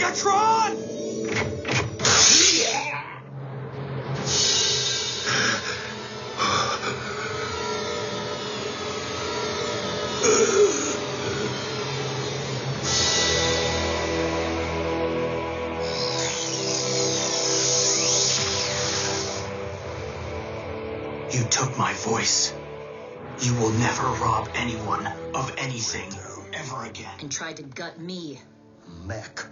Megatron! You took my voice. You will never rob anyone of anything ever again. And tried to gut me. Mech.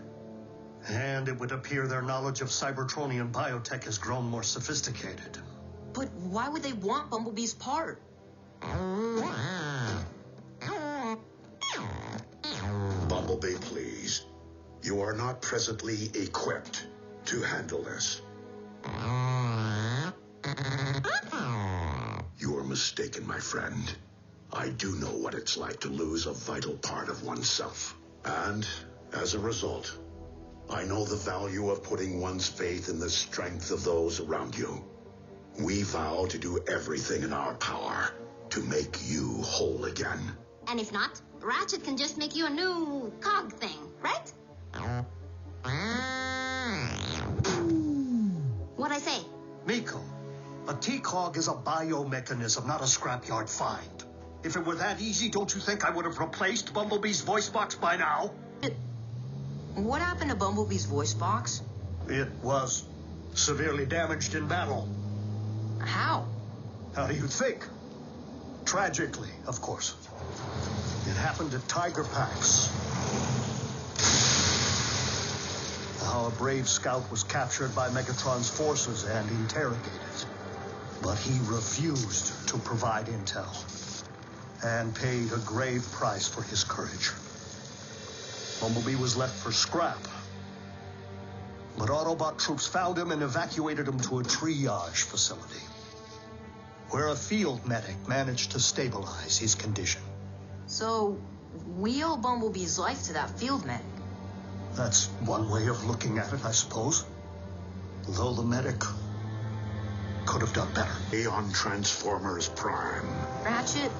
And it would appear their knowledge of Cybertronian biotech has grown more sophisticated. But why would they want Bumblebee's part? Bumblebee, please. You are not presently equipped to handle this. You are mistaken, my friend. I do know what it's like to lose a vital part of oneself. And, as a result, I know the value of putting one's faith in the strength of those around you. We vow to do everything in our power to make you whole again. And if not, Ratchet can just make you a new cog thing, right? What'd I say? Miko, a T-Cog is a biomechanism, not a scrapyard find. If it were that easy, don't you think I would have replaced Bumblebee's voice box by now? What happened to Bumblebee's voice box? It was severely damaged in battle. How? How do you think? Tragically, of course. It happened at Tiger Pax. How a brave scout was captured by Megatron's forces and interrogated. But he refused to provide intel and paid a grave price for his courage. Bumblebee was left for scrap. But Autobot troops found him and evacuated him to a triage facility, where a field medic managed to stabilize his condition. So, we owe Bumblebee's life to that field medic. That's one way of looking at it, I suppose. Though the medic could have done better. Aeon Transformers Prime. Ratchet,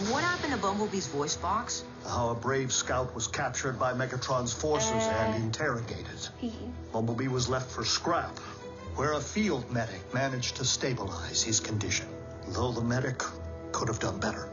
what happened to Bumblebee's voice box? How a brave scout was captured by Megatron's forces and interrogated. Bumblebee was left for scrap, where a field medic managed to stabilize his condition. Though the medic could have done better.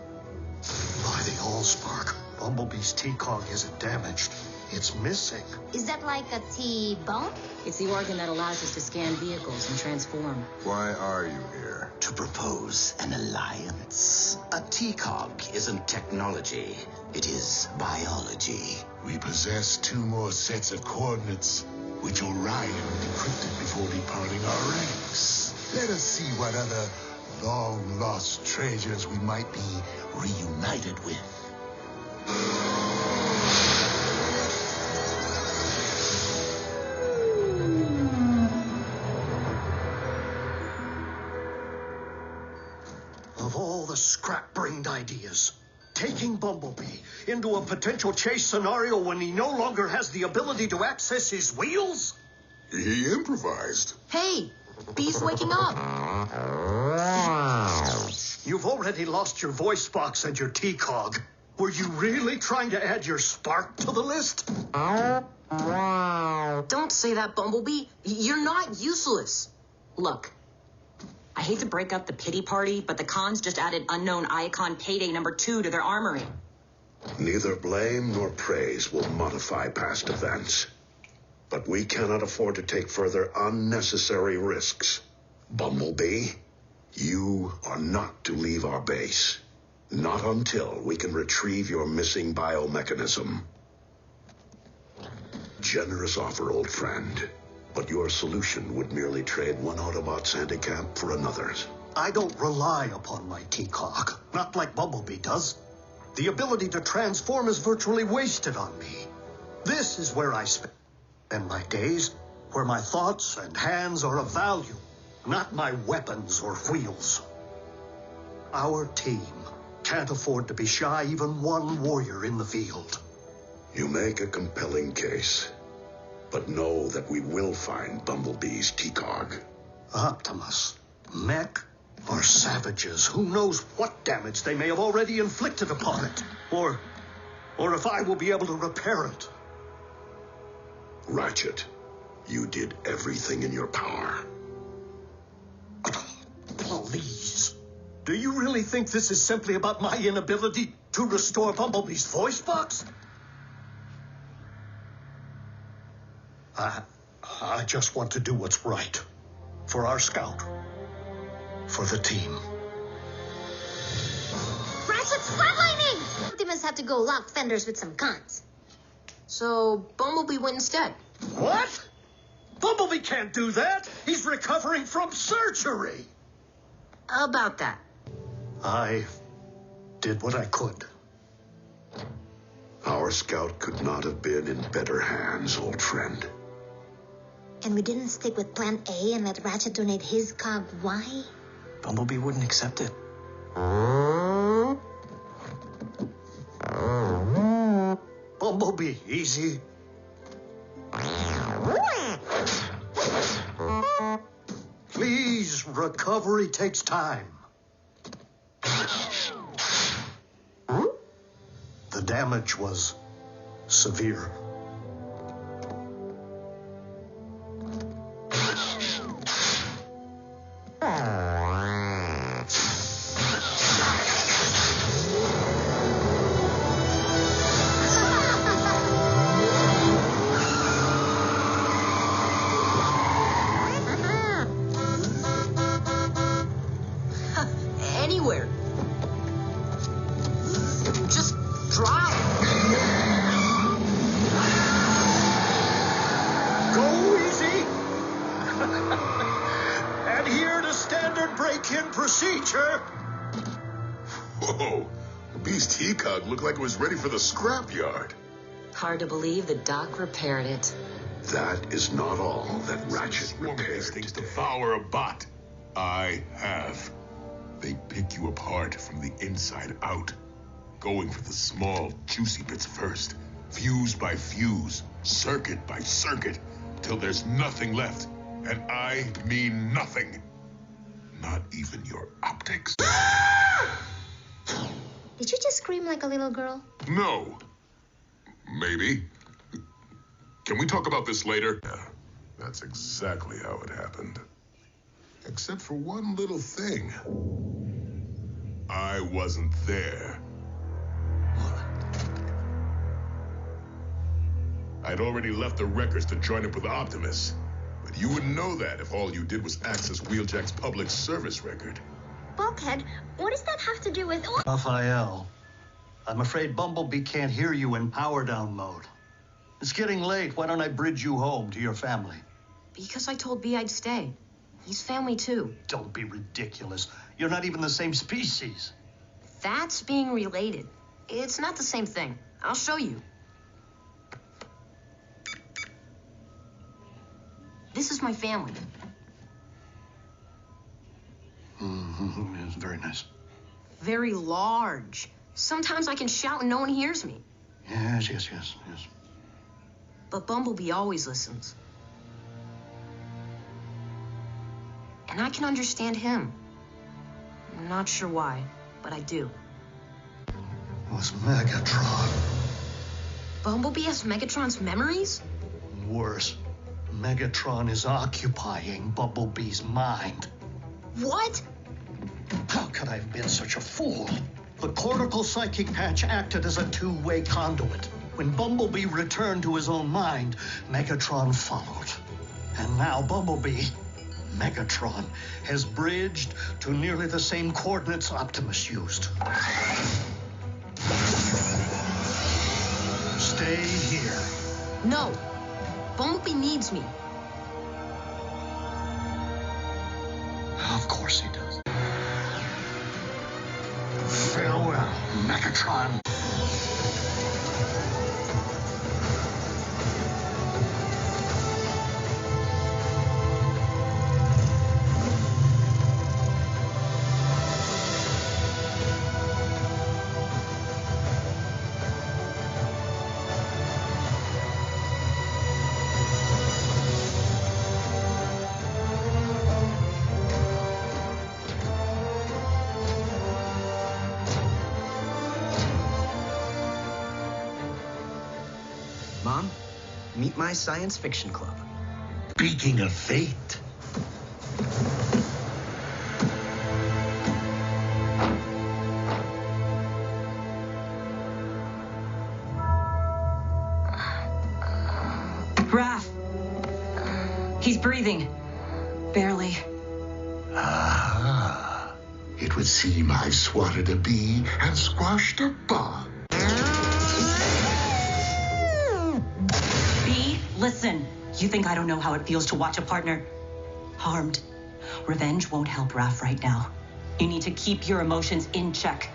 By the Allspark, Bumblebee's T-Cog isn't damaged. It's missing. Is that like a T-bone? It's the organ that allows us to scan vehicles and transform. Why are you here? To propose an alliance. A T-Cog isn't technology. It is biology. We possess 2 more sets of coordinates, which Orion decrypted before departing our ranks. Let us see what other long-lost treasures we might be reunited with. Of all the scrap-brained ideas, taking Bumblebee into a potential chase scenario when he no longer has the ability to access his wheels? He improvised. Hey, Bee's waking up. You've already lost your voice box and your T-Cog. Were you really trying to add your spark to the list? Don't say that, Bumblebee. You're not useless. Look, I hate to break up the pity party, but the cons just added unknown icon payday number 2 to their armory. Neither blame nor praise will modify past events. But we cannot afford to take further unnecessary risks. Bumblebee, you are not to leave our base. Not until we can retrieve your missing biomechanism. Generous offer, old friend. But your solution would merely trade one Autobot's handicap for another's. I don't rely upon my T-Cog, not like Bumblebee does. The ability to transform is virtually wasted on me. This is where I spend my days, where my thoughts and hands are of value, not my weapons or wheels. Our team can't afford to be shy even one warrior in the field. You make a compelling case. But know that we will find Bumblebee's T-Cog. Optimus, Mech, or savages, who knows what damage they may have already inflicted upon it. Or if I will be able to repair it. Ratchet, you did everything in your power. Please. Do you really think this is simply about my inability to restore Bumblebee's voice box? I just want to do what's right. For our scout. For the team. Ratchet's flatlining! Optimus had to go lock fenders with some cons. So Bumblebee went instead. What? Bumblebee can't do that. He's recovering from surgery. How about that? I did what I could. Our scout could not have been in better hands, old friend. And we didn't stick with Plan A and let Ratchet donate his cog Y? Bumblebee wouldn't accept it. Bumblebee, easy. Please, recovery takes time. The damage was severe. Anywhere. Just drive. Go easy. Adhere to standard break-in procedure. Whoa, Beast Heatcog looked like it was ready for the scrapyard. Hard to believe the doc repaired it. That is not all that Ratchet Swarm of these repaired. things devour a bot. I have. They pick you apart from the inside out, going for the small, juicy bits first, fuse by fuse, circuit by circuit, till there's nothing left. And I mean nothing. Not even your optics. Did you just scream like a little girl? No. Maybe. Can we talk about this later? Yeah, that's exactly how it happened. Except for one little thing. I wasn't there. I'd already left the records to join up with Optimus. But you wouldn't know that if all you did was access Wheeljack's public service record. Bulkhead, what does that have to do with... Raphael, I'm afraid Bumblebee can't hear you in power down mode. It's getting late. Why don't I bridge you home to your family? Because I told B I'd stay. He's family too. Don't be ridiculous. You're not even the same species. That's being related. It's not the same thing. I'll show you. This is my family. It's very nice. Very large. Sometimes I can shout and no one hears me. Yes. But Bumblebee always listens. And I can understand him. I'm not sure why, but I do. It was Megatron. Bumblebee has Megatron's memories? Worse, Megatron is occupying Bumblebee's mind. What? How could I have been such a fool? The cortical psychic patch acted as a two-way conduit. When Bumblebee returned to his own mind, Megatron followed. And now Bumblebee, Megatron, has bridged to nearly the same coordinates Optimus used. Stay here. No. Bumblebee needs me. Of course he does. Farewell, Megatron. Meet my science fiction club. Speaking of fate, Raph. He's breathing. Barely. it would seem I swatted a bee and squashed a bug. B, listen. You think I don't know how it feels to watch a partner harmed? Revenge won't help Raph right now. You need to keep your emotions in check.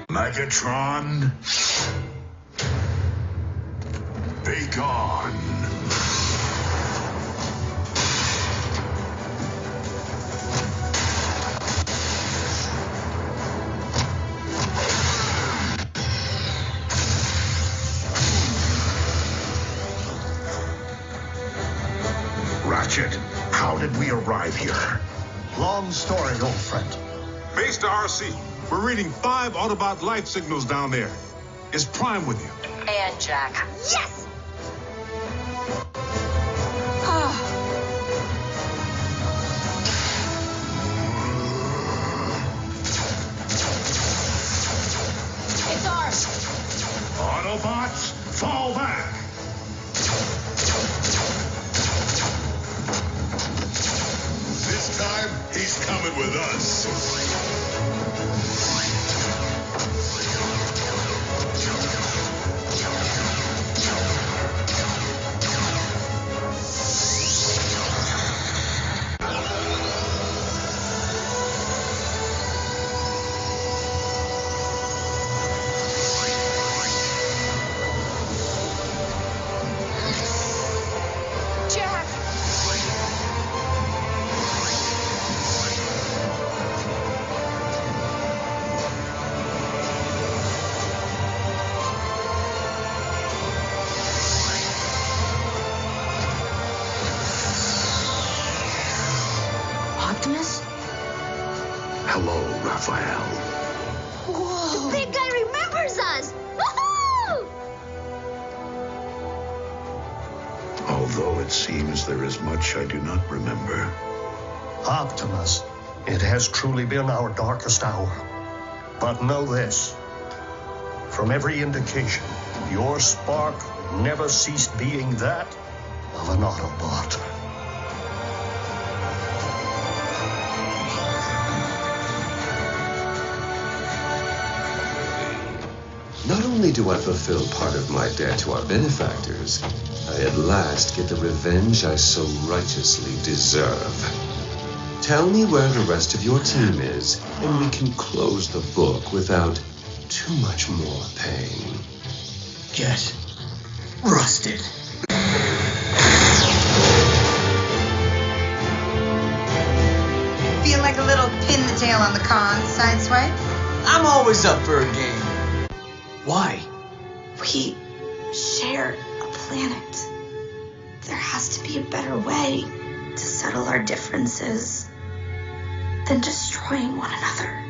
Megatron, be gone. Ratchet, how did we arrive here? Long story, old friend. Base to RC. We're reading 5 Autobot life signals down there. Is Prime with you? And Jack. Yes! It's ours. Autobots, fall back! This time, he's coming with us. Jack! Optimus? Hello, Raphael. The big guy remembers us! Woohoo! Although it seems there is much I do not remember. Optimus, it has truly been our darkest hour. But know this. From every indication, your spark never ceased being that of an Autobot. Not only do I fulfill part of my debt to our benefactors, I at last get the revenge I so righteously deserve. Tell me where the rest of your team is, and we can close the book without too much more pain. Get rusted. Feel like a little pin the tail on the con, Sideswipe? I'm always up for a game. Why? We share a planet. There has to be a better way to settle our differences than destroying one another.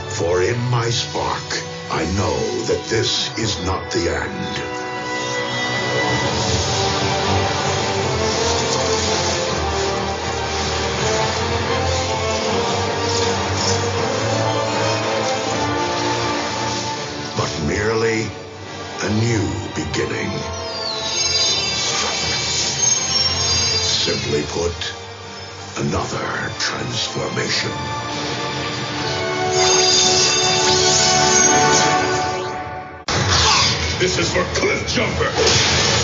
For in my spark, I know that this is not the end. But merely a new beginning. Simply put, another transformation. This is for Cliff Jumper,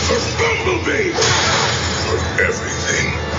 for Bumblebee, for everything.